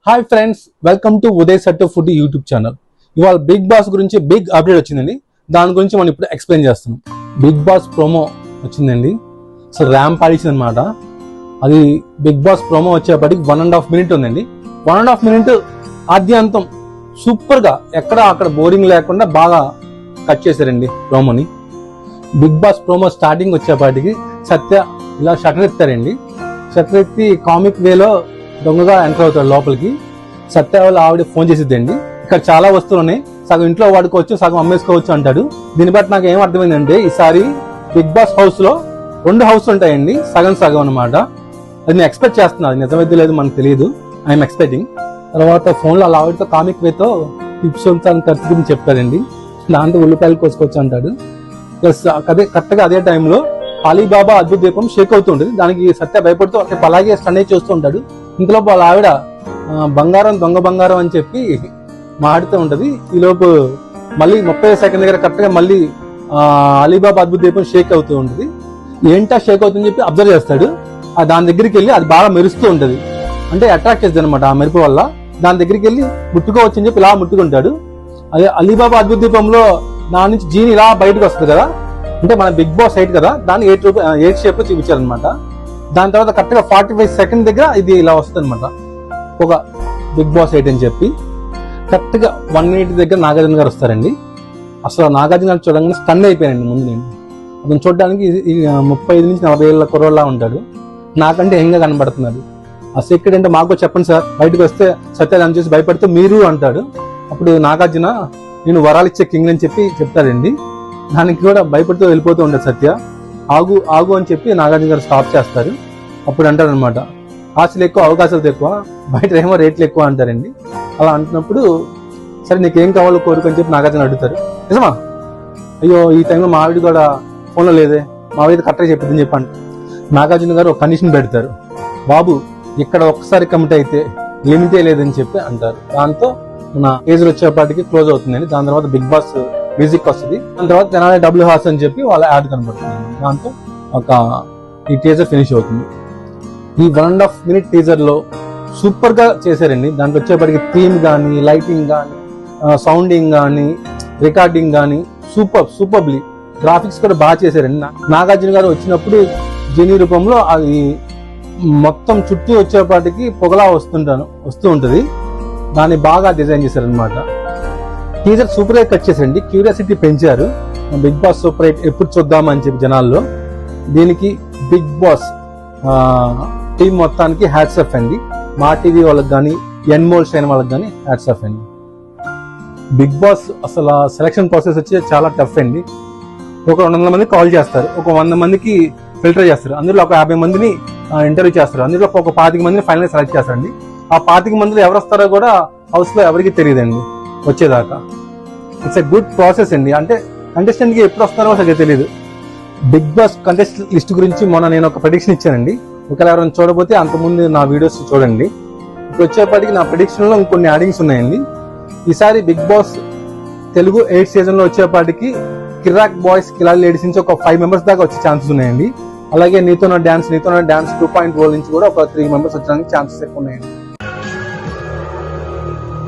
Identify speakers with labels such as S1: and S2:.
S1: Hi friends, welcome to Uday Sattu food YouTube channel. ఇవాళ big boss గురించి update అప్డేట్ వచ్చిందండి. దాని గురించి మనం ఇప్పుడు ఎక్స్ప్లెయిన్ చేస్తున్నాం. బిగ్ బాస్ ప్రోమో వచ్చిందండి. అసలు ర్యాంప్ ఆడిచింది అనమాట. అది బిగ్ బాస్ ప్రోమో వచ్చేప్పటికి 1.5 minute ఉందండి. 1.5 minute ఆద్యాంతం సూపర్ గా ఎక్కడ అక్కడ బోరింగ్ లేకుండా బాగా కట్ చేశారండి ప్రోమోని. బిగ్ బాస్ ప్రోమో స్టార్టింగ్ వచ్చేపాటికి సత్య ఇలా షటర్ ఎత్తారండి. షటర్ ఎత్తి కామిక్ వేలో దొంగగా ఎంటర్ అవుతాడు లోపలికి. సత్య వాళ్ళ ఆవిడ ఫోన్ చేసిద్దండి, ఇక్కడ చాలా వస్తువులు ఉన్నాయి, సగం ఇంట్లో వాడుకోవచ్చు, సగం అమ్మేసుకోవచ్చు అంటాడు. దీన్ని బట్టి నాకు ఏం అర్థమైందంటే ఈసారి బిగ్ బాస్ హౌస్ లో 2 హౌస్ ఉంటాయండి, సగం సగం అనమాట. అది నేను ఎక్స్పెక్ట్ చేస్తున్నాను, నిజమైతే లేదు మనకు తెలియదు, ఐఎమ్ ఎక్స్పెక్టింగ్. తర్వాత ఫోన్ లో వాళ్ళ ఆవిడతో కామిక్ వేతో టిప్స్ ఖర్చు గురించి చెప్తాడండి. దాంతో ఉల్లిపాయలు కోసుకోవచ్చు అంటాడు. ప్లస్ కరెక్ట్ గా అదే టైంలో అలీబాబా అద్భుత దీపం షేక్ అవుతుంటది. దానికి సత్య భయపడుతూ అలాగే స్టన్ అయి చూస్తూ ఉంటాడు. ఇంతలోపు వాళ్ళ ఆవిడ బంగారం దొంగ బంగారం అని చెప్పి మాడుతూ ఉంటది. ఈలోపు మళ్ళీ 30 సెకండ్ దగ్గర కరెక్ట్ గా మళ్ళీ అలీబాబా అద్భుత దీపం షేక్ అవుతూ ఉంటది. ఏంటా షేక్ అవుతుందని చెప్పి అబ్జర్వ్ చేస్తాడు. దాని దగ్గరికి వెళ్ళి అది బాగా మెరుస్తూ ఉంటది, అంటే అట్రాక్ట్ చేస్తుంది అనమాట ఆ మెరుపు వల్ల. దాని దగ్గరికి వెళ్ళి ముట్టుకోవచ్చు అని చెప్పి ఇలా ముట్టుకుంటాడు. అదే అలీబాబా అద్భుత దీపంలో దాని నుంచి జీని ఇలా బయటకు వస్తుంది కదా, అంటే మన బిగ్ బాస్ 8 కదా, దాన్ని 8 షేప్ లో చూపించారనమాట. దాని తర్వాత కరెక్ట్ గా 45 సెకండ్ దగ్గర ఇది ఇలా వస్తుంది అనమాట, ఒక బిగ్ బాస్ 8 అని చెప్పి. కరెక్ట్ గా 1 minute దగ్గర నాగార్జున గారు వస్తారండి. అసలు నాగార్జున గారు చూడగానే స్టన్ అయిపోయానండి. ముందు నేను అతను చూడడానికి 35 నుంచి 40 ఏళ్ళ కుర్రోళ్ళ ఉంటాడు, నాకంటే ఏంగా కనబడుతున్నాడు. ఆ సీక్రెట్ అంటే మాకు చెప్పండి సార్, బయటకు వస్తే సత్యాన్ని చూసి భయపడుతూ మీరు అంటాడు. అప్పుడు నాగార్జున నేను వరాలు ఇచ్చే కింగ్ అని చెప్పి చెప్తాడండి. దానికి కూడా భయపడుతూ వెళ్ళిపోతూ ఉంటాడు సత్య. ఆగు ఆగు అని చెప్పి నాగార్జున గారు స్టాప్ చేస్తారు. అప్పుడు అంటారు అనమాట, ఆశలు ఎక్కువ అవకాశాలు ఎక్కువ, బయట ఏమో రేట్లు ఎక్కువ అంటారండి. అలా అంటున్నప్పుడు సరే నీకేం కావాలో కోరుకని చెప్పి నాగార్జున అడుగుతారు. నిజమా? అయ్యో ఈ టైంలో మా ఆవిడ కూడా ఫోన్లో లేదే, మా ఆవిడ కరెక్ట్గా చెప్పిందని చెప్పండి. నాగార్జున గారు ఒక కండిషన్ పెడతారు, బాబు ఇక్కడ ఒక్కసారి కమిట్ అయితే లిమిటే లేదని చెప్పి అంటారు. దాంతో మన ఏజ్లో వచ్చేపాటికి క్లోజ్ అవుతుందండి. దాని తర్వాత బిగ్ బాస్ మ్యూజిక్ వస్తుంది. దాని తర్వాత తెనాలి డబ్ల్యూ హాస్ అని చెప్పి వాళ్ళ యాడ్ కనబడుతుంది. దాంతో ఈ టీజర్ ఫినిష్ అవుతుంది. ఈ 1.5 minute టీజర్ లో సూపర్ గా చేశారండి. దాంట్లో వచ్చేప్పటికి థీమ్ గానీ, లైటింగ్ గానీ, సౌండింగ్ గానీ, రికార్డింగ్ గానీ సూపర్లీ గ్రాఫిక్స్ కూడా బాగా చేశారండి. నాగార్జున గారు వచ్చినప్పుడు జెనీ రూపంలో అది మొత్తం చుట్టూ వచ్చేపాటికి పొగలా వస్తూ ఉంటది. దాన్ని బాగా డిజైన్ చేశారనమాట. టీజర్ సూపర్ గా కట్ చేశారండి, క్యూరియాసిటీ పెంచారు. బిగ్ బాస్ సూపర్ 8 ఎప్పుడు చూద్దామని చెప్పి జనాల్లో. దీనికి బిగ్ బాస్ టీం మొత్తానికి హ్యాట్స్ ఆఫ్ అండి. మా టీవీ వాళ్ళకి కానీ, ఎన్మోల్ షైన్ వాళ్ళకి కానీ హ్యాట్స్ ఆఫ్ అండి. బిగ్ బాస్ అసలు సెలక్షన్ ప్రాసెస్ వచ్చి చాలా టఫ్ అండి. ఒక 200 మంది కాల్ చేస్తారు, ఒక 100 మందికి ఫిల్టర్ చేస్తారు, అందులో ఒక 50 మందిని ఇంటర్వ్యూ చేస్తారు, అందులో ఒక 25 మందిని ఫైనల్ సెలెక్ట్ చేస్తారండి. ఆ 25 మందిలో ఎవరు వస్తారో కూడా హౌస్ లో ఎవరికి తెలియదండి వచ్చేదాకా. ఇట్స్ ఎ గుడ్ ప్రాసెస్ అండి. అంటే కంటెస్టెంట్ కి ఎప్పుడు వస్తారో అసలు తెలియదు. బిగ్ బాస్ కంటెస్టెంట్ లిస్ట్ గురించి మొన్న నేను ఒక ప్రెడిక్షన్ ఇచ్చానండి. ఒకవేళ ఎవరైనా చూడబోతే అంతకుముందు నా వీడియోస్ చూడండి. ఇప్పుడు వచ్చేప్పటికి నా ప్రెడిక్షన్ లో ఇంకొన్ని యాడింగ్స్ ఉన్నాయండి. ఈసారి బిగ్ బాస్ తెలుగు 8 season లో వచ్చేపాటికి కిరాక్ బాయ్స్, కిలాడి లేడీస్ నుంచి ఒక 5 members దాకా వచ్చే ఛాన్సెస్ ఉన్నాయండి. అలాగే నీతో నా డాన్స్ 2.0 నుంచి కూడా ఒక 3 members వచ్చడానికి ఛాన్సెస్ ఎక్కువ ఉన్నాయండి.